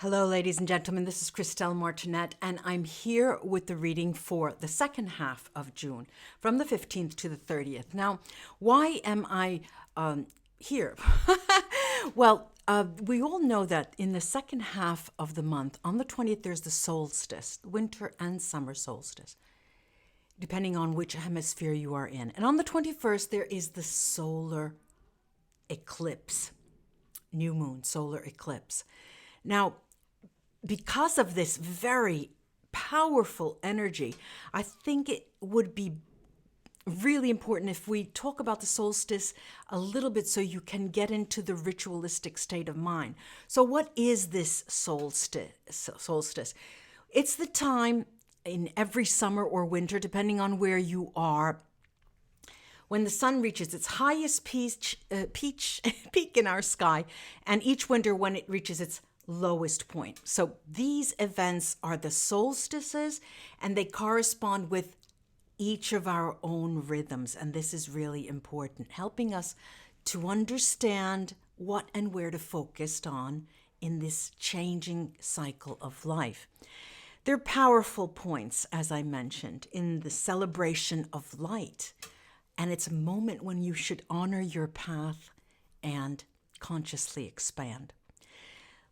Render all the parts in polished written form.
Hello, ladies and gentlemen. This is Christelle Martinette, and I'm here with the reading for the second half of June, from the 15th to the 30th. Now, why am I here? We all know that in the second half of the month, on the 20th, there's the solstice, winter and summer solstice, depending on which hemisphere you are in. And on the 21st, there is the solar eclipse, new moon, solar eclipse. Now, because of this very powerful energy, I think it would be really important if we talk about the solstice a little bit so you can get into the ritualistic state of mind. So what is this solstice? It's the time in every summer or winter, depending on where you are, when the sun reaches its highest peak in our sky, and each winter when it reaches its lowest point. So these events are the solstices, and they correspond with each of our own rhythms. And this is really important, helping us to understand what and where to focus on in this changing cycle of life. They're powerful points, as I mentioned, in the celebration of light. And it's a moment when you should honor your path and consciously expand.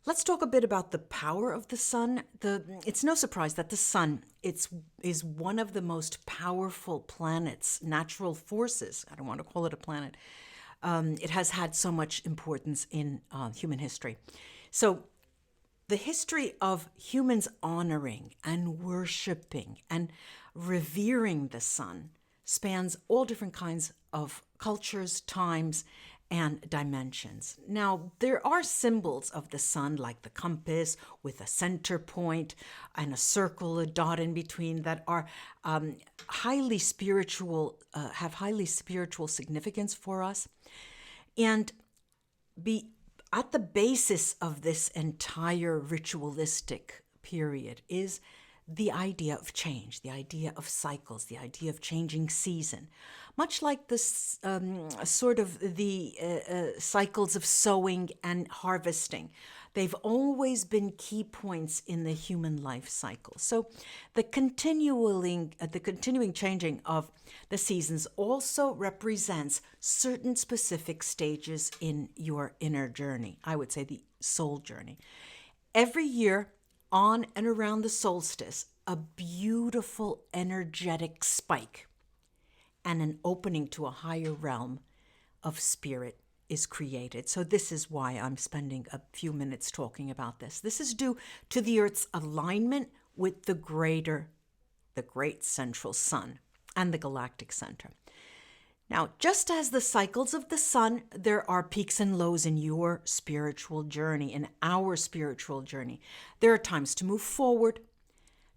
Let's talk a bit about the power of the sun. It's no surprise that the sun is one of the most powerful planets, natural forces. I don't want to call it a planet. It has had so much importance in human history. So the history of humans honoring and worshiping and revering the sun spans all different kinds of cultures, times, and dimensions. Now, there are symbols of the sun, like the compass with a center point and a circle, a dot in between, that are highly spiritual, have highly spiritual significance for us. And at the basis of this entire ritualistic period is the idea of change, the idea of cycles, the idea of changing season, much like this cycles of sowing and harvesting. They've always been key points in the human life cycle. So the continuing changing of the seasons also represents certain specific stages in your inner journey. I would say the soul journey. Every year, on and around the solstice, a beautiful energetic spike and an opening to a higher realm of spirit is created. So this is why I'm spending a few minutes talking about this. This is due to the Earth's alignment with the great central sun and the galactic center. Now, just as the cycles of the sun, there are peaks and lows in your spiritual journey, in our spiritual journey. There are times to move forward,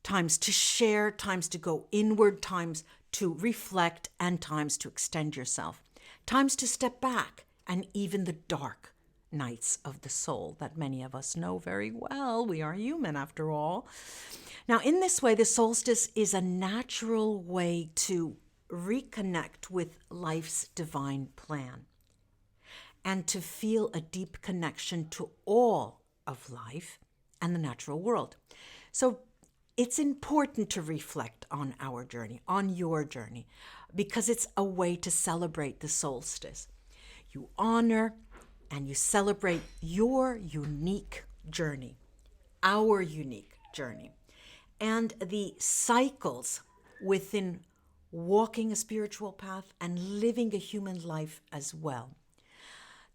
times to share, times to go inward, times to reflect, and times to extend yourself, times to step back, and even the dark nights of the soul that many of us know very well. We are human after all. Now, in this way, the solstice is a natural way to reconnect with life's divine plan and to feel a deep connection to all of life and the natural world. So it's important to reflect on our journey, on your journey, because it's a way to celebrate the solstice. You honor and you celebrate your unique journey, our unique journey, and the cycles within walking a spiritual path and living a human life as well.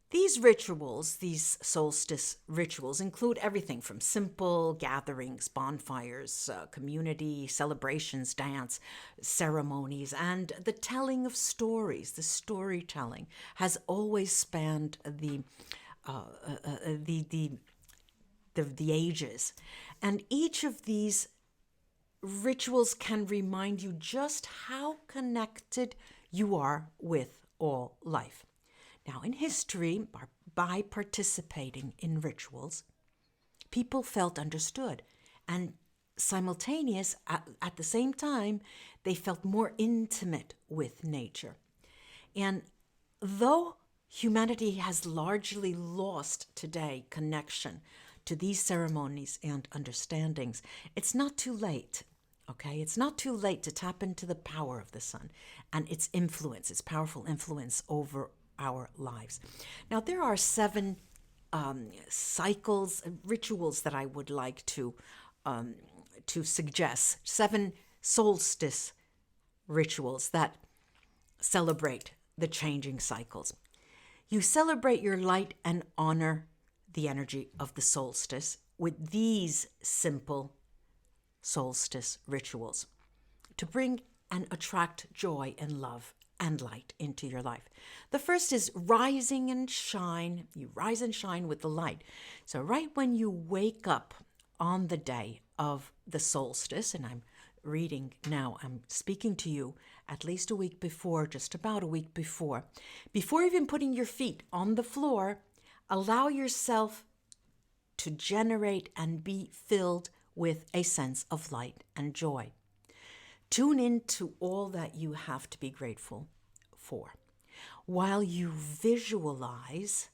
These rituals, these solstice rituals, include everything from simple gatherings, bonfires, community celebrations, dance, ceremonies, and the telling of stories. The storytelling has always spanned the ages, and each of these rituals can remind you just how connected you are with all life. Now, in history, by participating in rituals, people felt understood, and simultaneous, at the same time, they felt more intimate with nature. And though humanity has largely lost today connection to these ceremonies and understandings, it's not too late. Okay, it's not too late to tap into the power of the sun and its influence, its powerful influence over our lives. Now, there are 7 cycles, rituals that I would like to suggest. 7 solstice rituals that celebrate the changing cycles. You celebrate your light and honor the energy of the solstice with these simple solstice rituals to bring and attract joy and love and light into your life. The first is rising and shine. You rise and shine with the light. So right when you wake up on the day of the solstice, and I'm speaking to you at least a week before, just about a week before even putting your feet on the floor, allow yourself to generate and be filled with a sense of light and joy. Tune into all that you have to be grateful for, while you visualize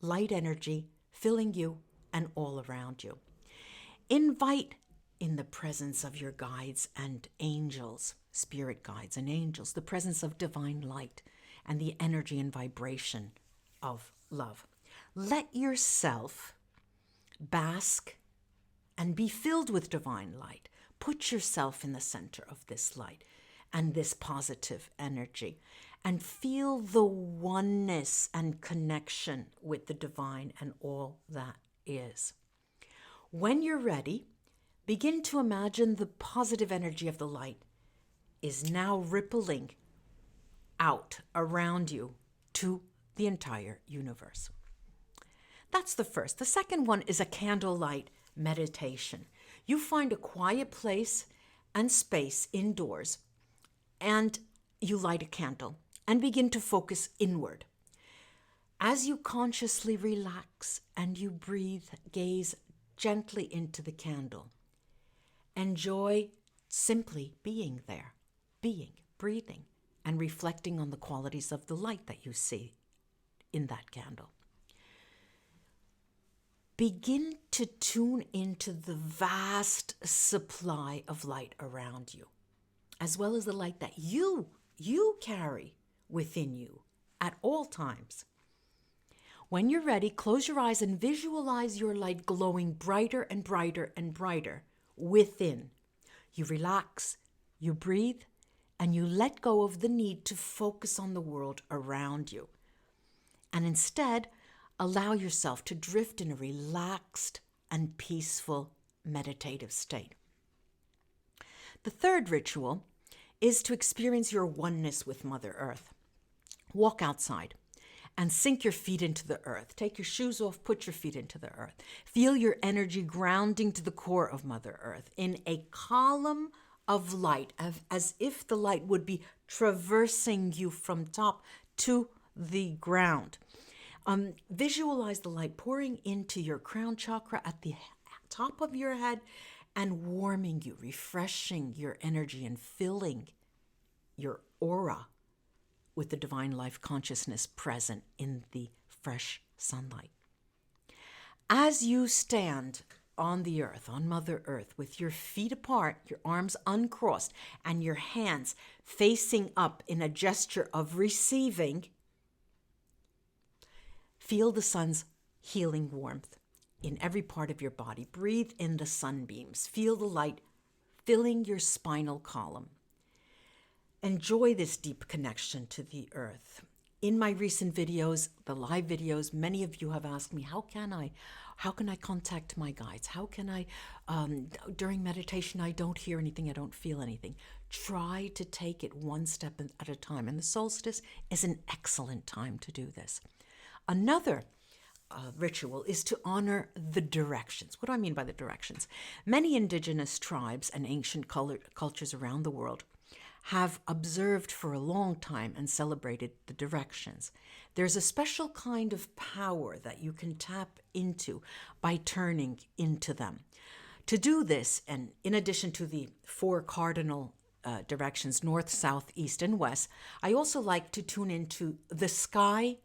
light energy filling you and all around you. Invite in the presence of your guides and angels, spirit guides and angels, the presence of divine light and the energy and vibration of love. Let yourself bask and be filled with divine light. Put yourself in the center of this light and this positive energy, and feel the oneness and connection with the divine and all that is. When you're ready, begin to imagine the positive energy of the light is now rippling out around you to the entire universe. That's the first. The second one is a candlelight meditation. You find a quiet place and space indoors, and you light a candle and begin to focus inward. As you consciously relax and you breathe, gaze gently into the candle. Enjoy simply being there, breathing, and reflecting on the qualities of the light that you see in that candle. Begin to tune into the vast supply of light around you, as well as the light that you carry within you at all times. When you're ready, close your eyes and visualize your light glowing brighter and brighter and brighter within. You relax, you breathe, and you let go of the need to focus on the world around you. And instead, allow yourself to drift in a relaxed and peaceful meditative state. The third ritual is to experience your oneness with Mother Earth. Walk outside and sink your feet into the earth. Take your shoes off, put your feet into the earth. Feel your energy grounding to the core of Mother Earth in a column of light, as if the light would be traversing you from top to the ground. Visualize the light pouring into your crown chakra at the top of your head and warming you, refreshing your energy and filling your aura with the divine life consciousness present in the fresh sunlight. As you stand on the earth, on Mother Earth, with your feet apart, your arms uncrossed, and your hands facing up in a gesture of receiving, feel the sun's healing warmth in every part of your body. Breathe in the sunbeams. Feel the light filling your spinal column. Enjoy this deep connection to the earth. In my recent videos, the live videos, many of you have asked me, how can I contact my guides? How can I, during meditation, I don't hear anything, I don't feel anything. Try to take it one step at a time. And the solstice is an excellent time to do this. Another ritual is to honor the directions. What do I mean by the directions? Many indigenous tribes and ancient cultures around the world have observed for a long time and celebrated the directions. There's a special kind of power that you can tap into by turning into them. To do this, and in addition to the 4 cardinal directions, north, south, east, and west, I also like to tune into the sky,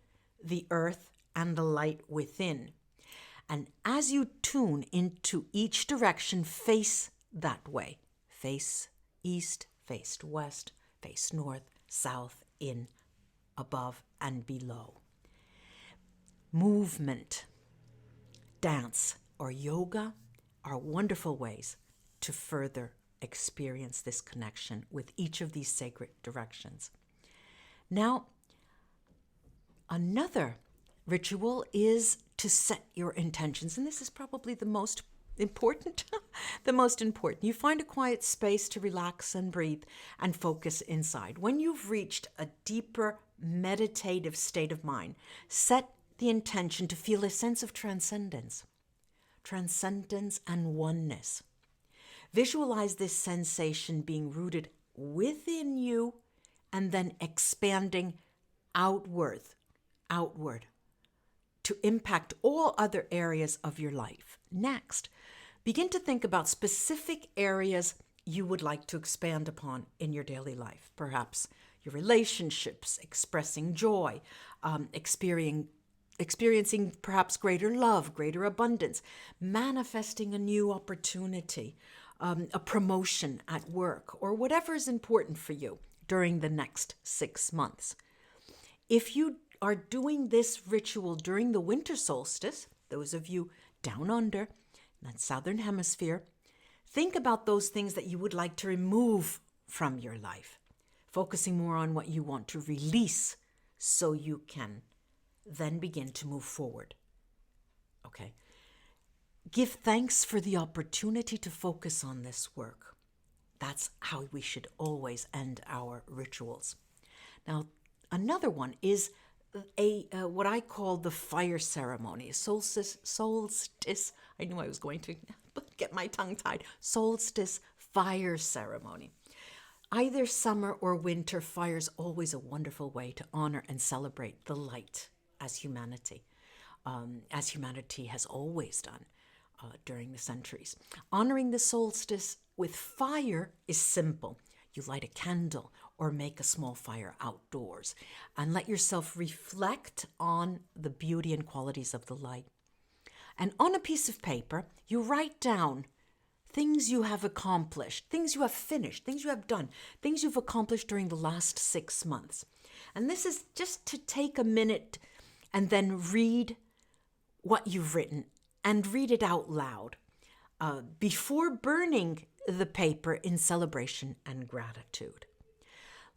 the earth, and the light within. And as you tune into each direction, face that way. Face east, face west, face north, south, in, above, and below. Movement, dance, or yoga are wonderful ways to further experience this connection with each of these sacred directions. Now, another ritual is to set your intentions, and this is probably the most important. The most important. You find a quiet space to relax and breathe and focus inside. When you've reached a deeper meditative state of mind, set the intention to feel a sense of transcendence and oneness. Visualize this sensation being rooted within you and then expanding outward to impact all other areas of your life. Next, begin to think about specific areas you would like to expand upon in your daily life. Perhaps your relationships, expressing joy, experiencing perhaps greater love, greater abundance, manifesting a new opportunity, a promotion at work, or whatever is important for you during the next 6 months. If you are doing this ritual during the winter solstice, those of you down under, in that southern hemisphere, think about those things that you would like to remove from your life, focusing more on what you want to release so you can then begin to move forward. Okay. Give thanks for the opportunity to focus on this work. That's how we should always end our rituals. Now, another one is what I call the fire ceremony. Solstice. I knew I was going to get my tongue tied. Solstice fire ceremony. Either summer or winter, fire is always a wonderful way to honor and celebrate the light as humanity has always done during the centuries. Honoring the solstice with fire is simple. You light a candle or make a small fire outdoors and let yourself reflect on the beauty and qualities of the light. And on a piece of paper, you write down things you have accomplished, things you have finished, things you have done, things you've accomplished during the last 6 months. And this is just to take a minute and then read what you've written and read it out loud before burning the paper in celebration and gratitude.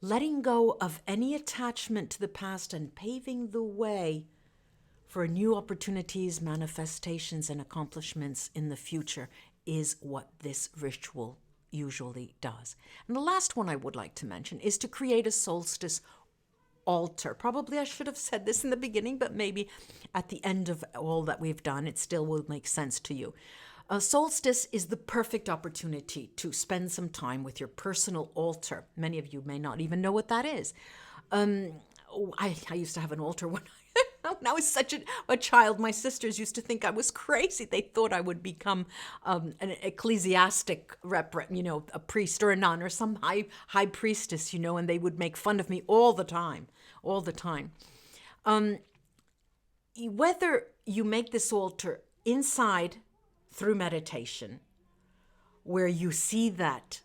Letting go of any attachment to the past and paving the way for new opportunities, manifestations, and accomplishments in the future is what this ritual usually does. And the last one I would like to mention is to create a solstice altar. Probably I should have said this in the beginning, but maybe at the end of all that we've done, it still will make sense to you. A solstice is the perfect opportunity to spend some time with your personal altar. Many of you may not even know what that is. I used to have an altar when I was such a child. My sisters used to think I was crazy. They thought I would become an ecclesiastic a priest or a nun or some high priestess, and they would make fun of me all the time. Whether you make this altar inside through meditation, where you see that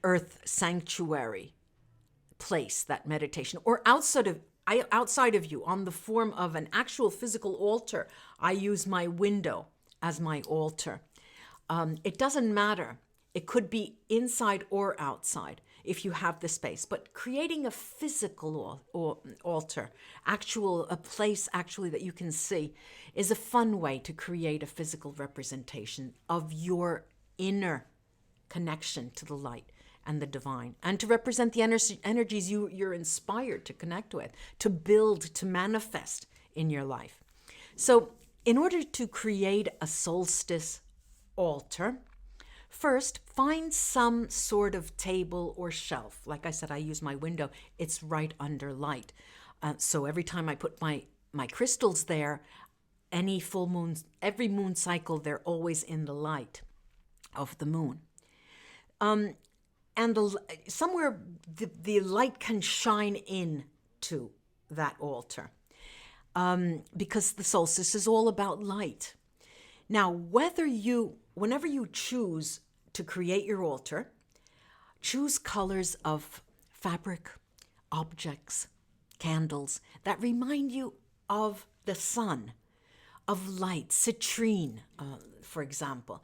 earth sanctuary place, that meditation, or outside of you on the form of an actual physical altar. I use my window as my altar. It doesn't matter. It could be inside or outside if you have the space, but creating a physical altar, a place actually that you can see, is a fun way to create a physical representation of your inner connection to the light and the divine, and to represent the energies you're inspired to connect with, to build, to manifest in your life. So in order to create a solstice altar, first, find some sort of table or shelf. Like I said, I use my window. It's right under light. So every time I put my crystals there, any full moon, every moon cycle, they're always in the light of the moon. And somewhere the light can shine in to that altar, because the solstice is all about light. Now, whenever you choose to create your altar, choose colors of fabric, objects, candles that remind you of the sun, of light, citrine, for example.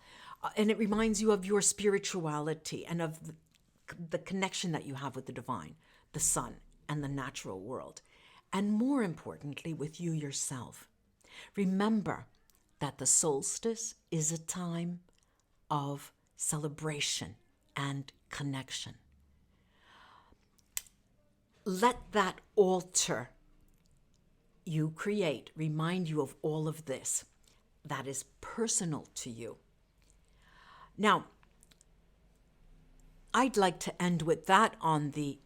And it reminds you of your spirituality and of the connection that you have with the divine, the sun, and the natural world. And more importantly, with you yourself. Remember that the solstice is a time of celebration and connection. Let that altar you create remind you of all of this that is personal to you. Now, I'd like to end with that on the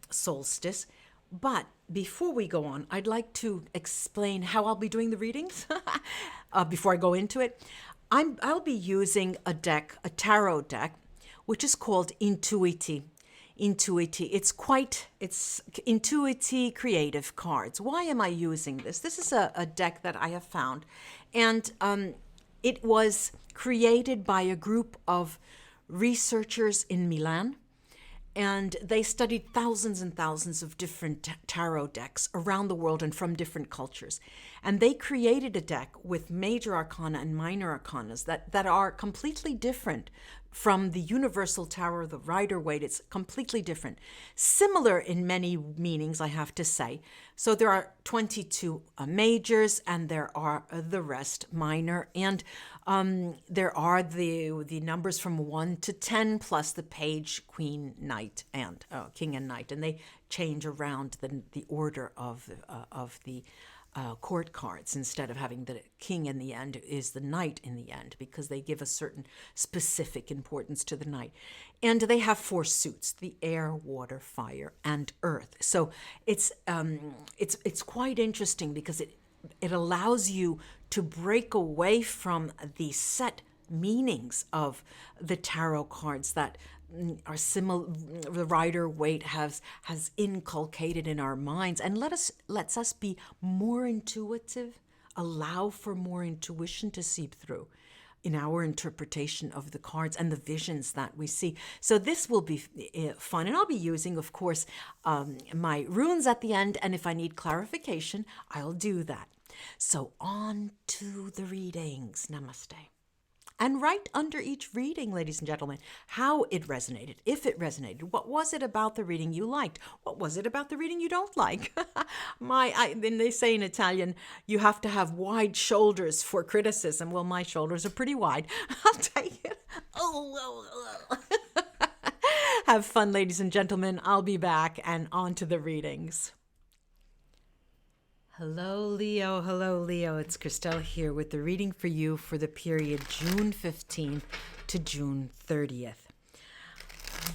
solstice, but before we go on, I'd like to explain how I'll be doing the readings before I go into it. I'll be using a tarot deck, which is called Intuiti. It's Intuiti Creative Cards. Why am I using this? This is a deck that I have found, and it was created by a group of researchers in Milan, and they studied thousands and thousands of different tarot decks around the world and from different cultures. And they created a deck with major arcana and minor arcanas that are completely different from the universal tarot, the Rider-Waite. It's completely different. Similar in many meanings, I have to say. So there are 22 majors, and there are the rest minor. And there are the numbers from 1 to 10, plus the page, queen, knight, and king and knight. And they change around the order of the court cards. Instead of having the king in the end, is the knight in the end, because they give a certain specific importance to the knight. And they have 4 suits: the air, water, fire, and earth. So it's quite interesting, because it allows you to break away from the set meanings of the tarot cards that are similar, the Rider-Waite has inculcated in our minds, and lets us be more intuitive, allow for more intuition to seep through in our interpretation of the cards and the visions that we see. So this will be fun, and I'll be using, of course, my runes at the end, and if I need clarification, I'll do that. So on to the readings. Namaste. And right under each reading, ladies and gentlemen, how it resonated, if it resonated. What was it about the reading you liked? What was it about the reading you don't like? Then they say in Italian, you have to have wide shoulders for criticism. Well, my shoulders are pretty wide. I'll take it. Have fun, ladies and gentlemen. I'll be back, and on to the readings. Hello, Leo. Hello, Leo. It's Christelle here with the reading for you for the period June 15th to June 30th.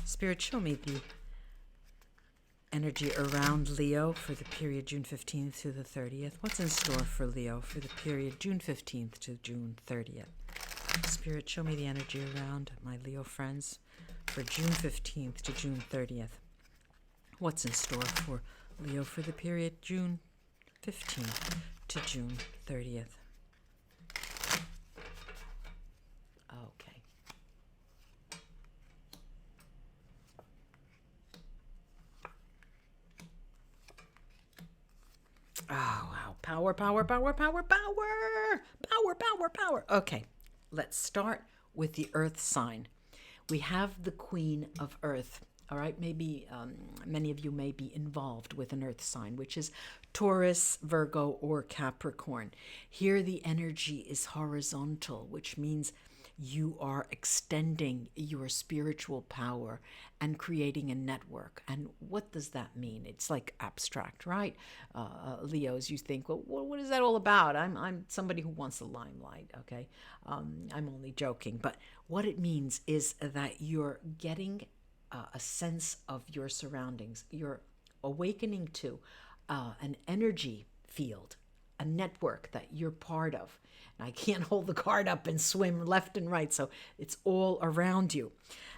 Spirit, show me the energy around Leo for the period June 15th to the 30th. What's in store for Leo for the period June 15th to June 30th? Spirit, show me the energy around my Leo friends for June 15th to June 30th. What's in store for Leo for the period June 15th to June 30th. Okay. Oh, wow. Power, power, power, power, power. Power, power, power. Okay. Let's start with the earth sign. We have the Queen of Earth. All right, maybe many of you may be involved with an earth sign, which is Taurus, Virgo, or Capricorn. Here the energy is horizontal, which means you are extending your spiritual power and creating a network. And what does that mean? It's like abstract, right? Leos, you think, well, what is that all about? I'm somebody who wants the limelight, okay? I'm only joking. But what it means is that you're getting a sense of your surroundings. You're awakening to an energy field, a network that you're part of. And I can't hold the card up and swim left and right, so it's all around you.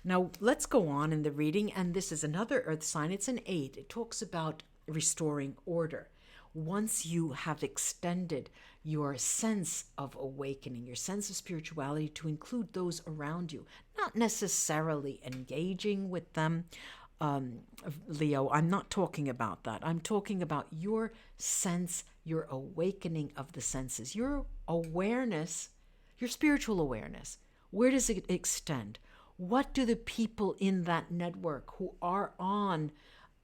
Now, let's go on in the reading, and this is another earth sign. It's an 8. It talks about restoring order. once you have extended your sense of awakening, your sense of spirituality to include those around you, not necessarily engaging with them, Leo, I'm not talking about that. I'm talking about your sense, your awakening of the senses, your awareness, your spiritual awareness. Where does it extend? What do the people in that network who are on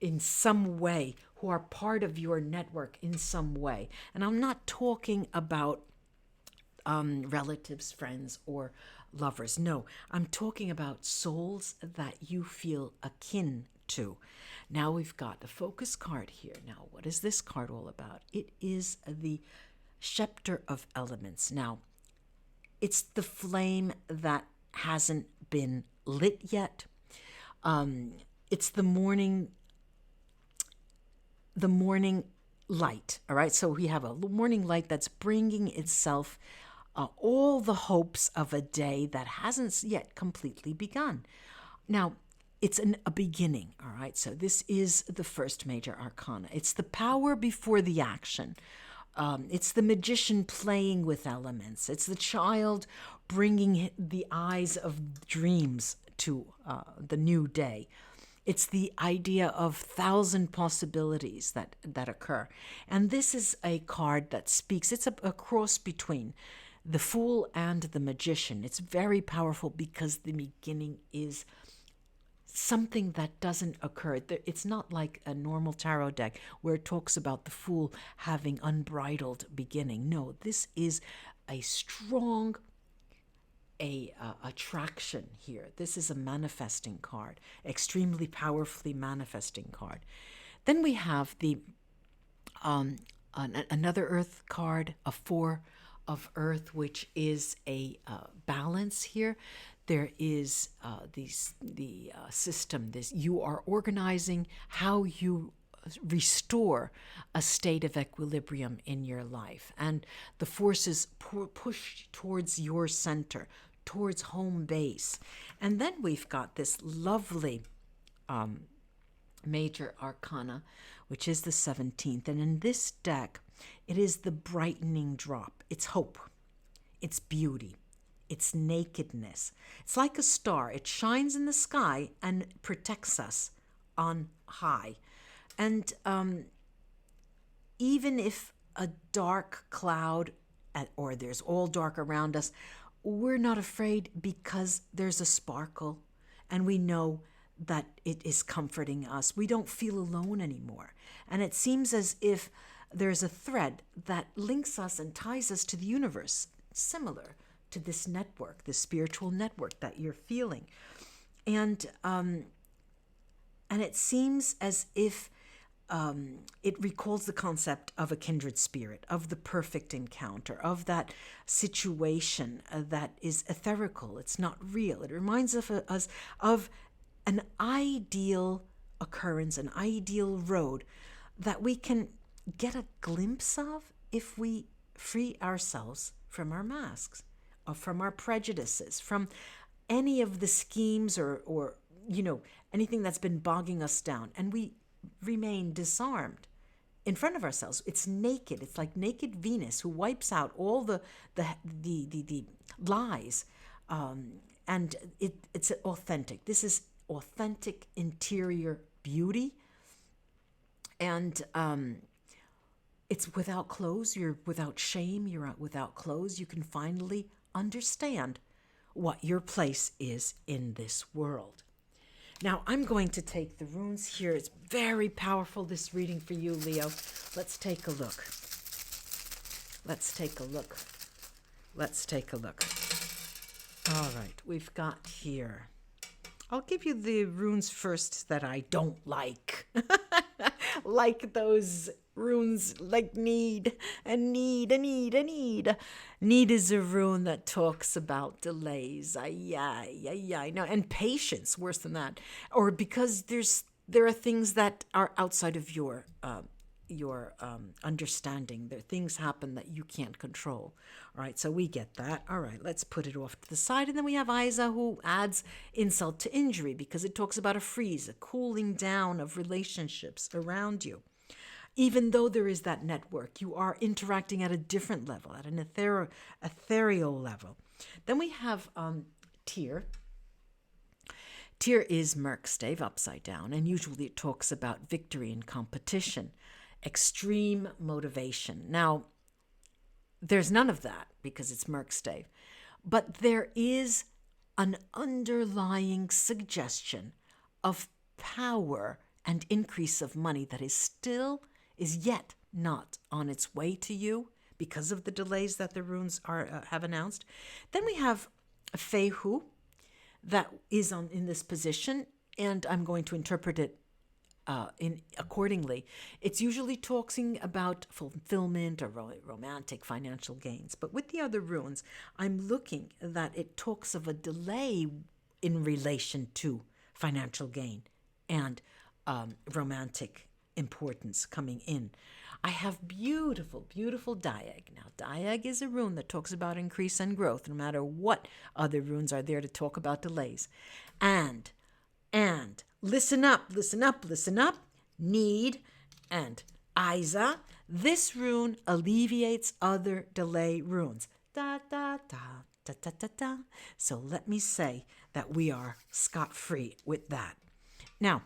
in some way, who are part of your network in some way? And I'm not talking about relatives, friends, or lovers. No, I'm talking about souls that you feel akin to. Now we've got the focus card here. Now, what is this card all about? It is the Scepter of Elements. Now, it's the flame that hasn't been lit yet. It's the morning light. All right, so we have a morning light that's bringing itself all the hopes of a day that hasn't yet completely begun. Now, it's a beginning, all right? So this is the first major arcana. It's the power before the action. It's the magician playing with elements. It's the child bringing the eyes of dreams to the new day. It's the idea of 1,000 possibilities that occur. And this is a card that speaks, it's a cross between the Fool and the Magician. It's very powerful because the beginning is something that doesn't occur. It's not like a normal tarot deck where it talks about the Fool having unbridled beginning. No, this is a strong attraction here. This is a manifesting card, extremely powerfully manifesting card. Then we have the another Earth card, a Four of Earth, which is a balance here. There is the system. This you are organizing how you restore a state of equilibrium in your life, and the forces push towards your center, towards home base. And then we've got this lovely major arcana, which is the 17th. And in this deck, it is the brightening drop. It's hope. It's beauty. It's nakedness. It's like a star. It shines in the sky and protects us on high. And even if a dark cloud or there's all dark around us, we're not afraid because there's a sparkle and we know that it is comforting us. We don't feel alone anymore. And it seems as if there's a thread that links us and ties us to the universe, similar to this network, this spiritual network that you're feeling. And it seems as if it recalls the concept of a kindred spirit, of the perfect encounter, of that situation that is etherical. It's not real. It reminds us of an ideal occurrence, an ideal road that we can get a glimpse of if we free ourselves from our masks, or from our prejudices, from any of the schemes or anything that's been bogging us down, and we remain disarmed in front of ourselves. It's naked. It's like naked Venus who wipes out all the lies, and it's authentic. This is authentic interior beauty, and it's without clothes. You're without shame. You're out without clothes. You can finally understand what your place is in this world. Now, I'm going to take the runes here. It's very powerful, this reading for you, Leo. Let's take a look. Let's take a look. Let's take a look. All right, we've got here. I'll give you the runes first that I don't like. Like those runes like need and need and need and need. Need is a rune that talks about delays. No, and patience, worse than that. Or because there are things that are outside of your understanding. There things happen that you can't control. All right, so we get that. All right, let's put it off to the side. And then we have Isa, who adds insult to injury because it talks about a freeze, a cooling down of relationships around you. Even though there is that network, you are interacting at a different level, at an ethereal level. Then we have Tyr. Tyr is Merkstave upside down, and usually it talks about victory in competition, extreme motivation. Now, there's none of that because it's Merkstave, but there is an underlying suggestion of power and increase of money that is yet not on its way to you because of the delays that the runes have announced. Then we have Fehu, that is in this position, and I'm going to interpret it accordingly. It's usually talking about fulfillment or romantic financial gains. But with the other runes, I'm looking that it talks of a delay in relation to financial gain and romantic importance coming in. I have beautiful, beautiful Diag. Now, Diag is a rune that talks about increase and growth, no matter what other runes are there to talk about delays. And listen up, listen up, listen up. Need and Isa. This rune alleviates other delay runes. Da, da, da, da, da, da, da. So let me say that we are scot-free with that. Now,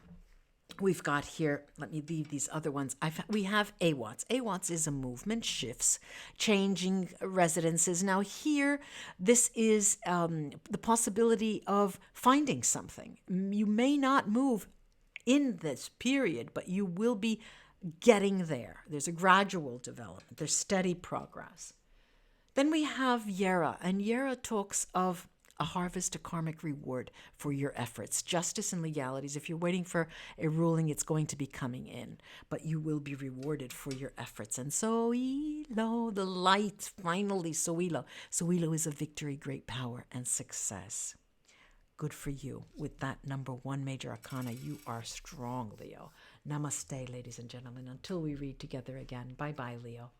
we've got here, let me leave these other ones. We have Awats. Awats is a movement, shifts, changing residences. Now here, this is the possibility of finding something. You may not move in this period, but you will be getting there. There's a gradual development. There's steady progress. Then we have Yera, and Yera talks of a harvest, a karmic reward for your efforts, justice and legalities. If you're waiting for a ruling, it's going to be coming in, but you will be rewarded for your efforts. And Soilo, the light, finally, Soilo. Soilo is a victory, great power, and success. Good for you. With that number 1 major arcana, you are strong, Leo. Namaste, ladies and gentlemen. Until we read together again. Bye-bye, Leo.